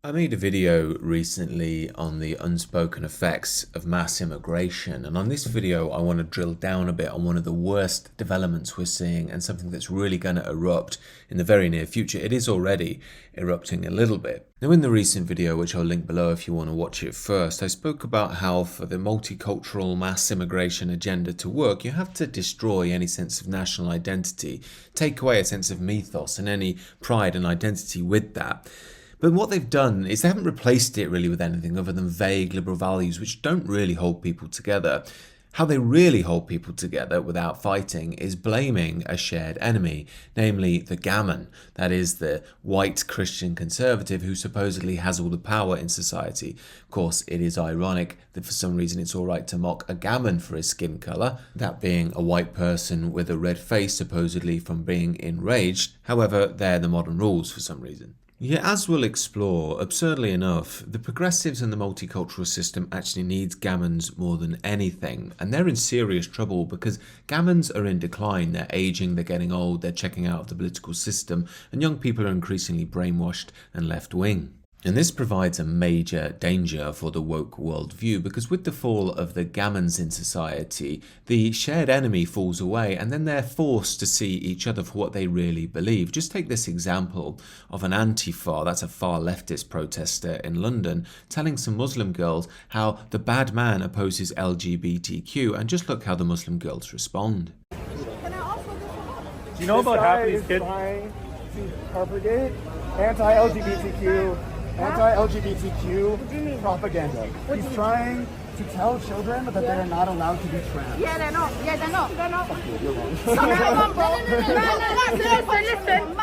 I made a video recently on the unspoken effects of mass immigration, and on this video I want to drill down a bit on one of the worst developments we're seeing and something that's really going to erupt in the very near future. It is already erupting a little bit. Now, in the recent video, which I'll link below if you want to watch it first, I spoke about how for the multicultural mass immigration agenda to work, you have to destroy any sense of national identity, take away a sense of mythos and any pride and identity with that. But what they've done is they haven't replaced it really with anything other than vague liberal values which don't really hold people together. How they really hold people together without fighting is blaming a shared enemy, namely the gammon, that is the white Christian conservative who supposedly has all the power in society. Of course, it is ironic that for some reason it's alright to mock a gammon for his skin colour, that being a white person with a red face supposedly from being enraged. However, they're the modern rules for some reason. Yeah, as we'll explore, absurdly enough, the progressives and the multicultural system actually needs gammons more than anything, and they're in serious trouble because gammons are in decline, they're aging, they're getting old, they're checking out of the political system, and young people are increasingly brainwashed and left-wing. And this provides a major danger for the woke worldview because with the fall of the gammons in society, the shared enemy falls away and then they're forced to see each other for what they really believe. Just take this example of an AntiFA, that's a far leftist protester in London, telling some Muslim girls how the bad man opposes LGBTQ, and just look how the Muslim girls respond. Do you know about half of these kids? Trying to propagate anti-LGBTQ propaganda. He's trying to tell children that they're not allowed to be trans. Yeah, they're not. Yeah, they're not. They're not. Okay, you're wrong. Listen.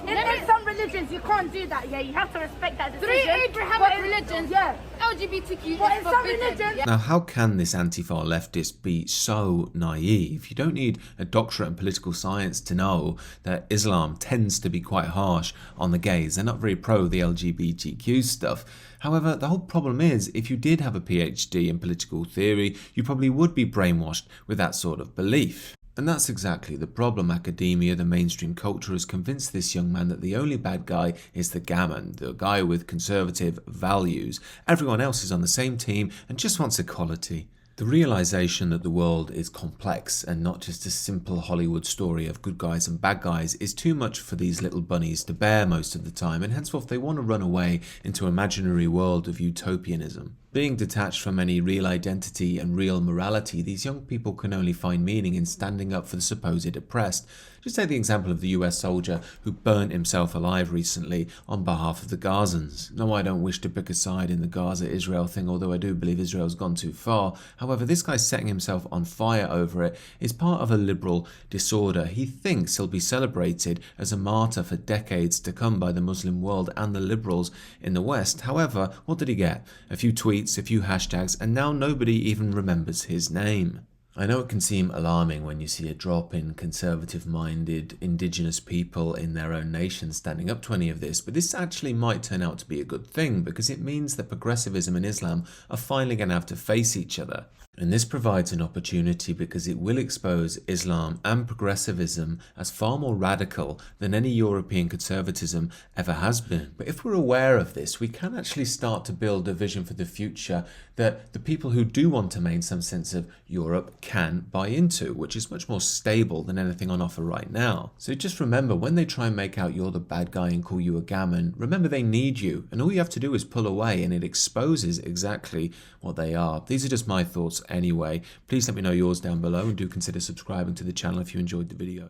In some religions, you can't do that. Yeah, you have to respect that decision. 3 Abrahamic religions. Yeah. LGBTQ. But in some religions. Now, how can this Antifa leftist be so naive? You don't need a doctorate in political science to know that Islam tends to be quite harsh on the gays. They're not very pro the LGBTQ stuff. However, the whole problem is, if you did have a PhD in political theory, you probably would be brainwashed with that sort of belief. And that's exactly the problem. Academia, the mainstream culture, has convinced this young man that the only bad guy is the gammon, the guy with conservative values. Everyone else is on the same team and just wants equality. The realization that the world is complex and not just a simple Hollywood story of good guys and bad guys is too much for these little bunnies to bear most of the time, and henceforth they want to run away into an imaginary world of utopianism. Being detached from any real identity and real morality, these young people can only find meaning in standing up for the supposed oppressed. Just take the example of the US soldier who burnt himself alive recently on behalf of the Gazans. No, I don't wish to pick a side in the Gaza-Israel thing, although I do believe Israel's gone too far. However, this guy setting himself on fire over it is part of a liberal disorder. He thinks he'll be celebrated as a martyr for decades to come by the Muslim world and the liberals in the West. However, what did he get? A few tweets, a few hashtags, and now nobody even remembers his name. I know it can seem alarming when you see a drop in conservative-minded indigenous people in their own nation standing up to any of this, but this actually might turn out to be a good thing because it means that progressivism and Islam are finally going to have to face each other. And this provides an opportunity because it will expose Islam and progressivism as far more radical than any European conservatism ever has been. But if we're aware of this, we can actually start to build a vision for the future that the people who do want to maintain some sense of Europe can buy into, which is much more stable than anything on offer right now. So just remember, when they try and make out you're the bad guy and call you a gammon, remember they need you, and all you have to do is pull away and it exposes exactly what they are. These are just my thoughts anyway. Please let me know yours down below and do consider subscribing to the channel if you enjoyed the video.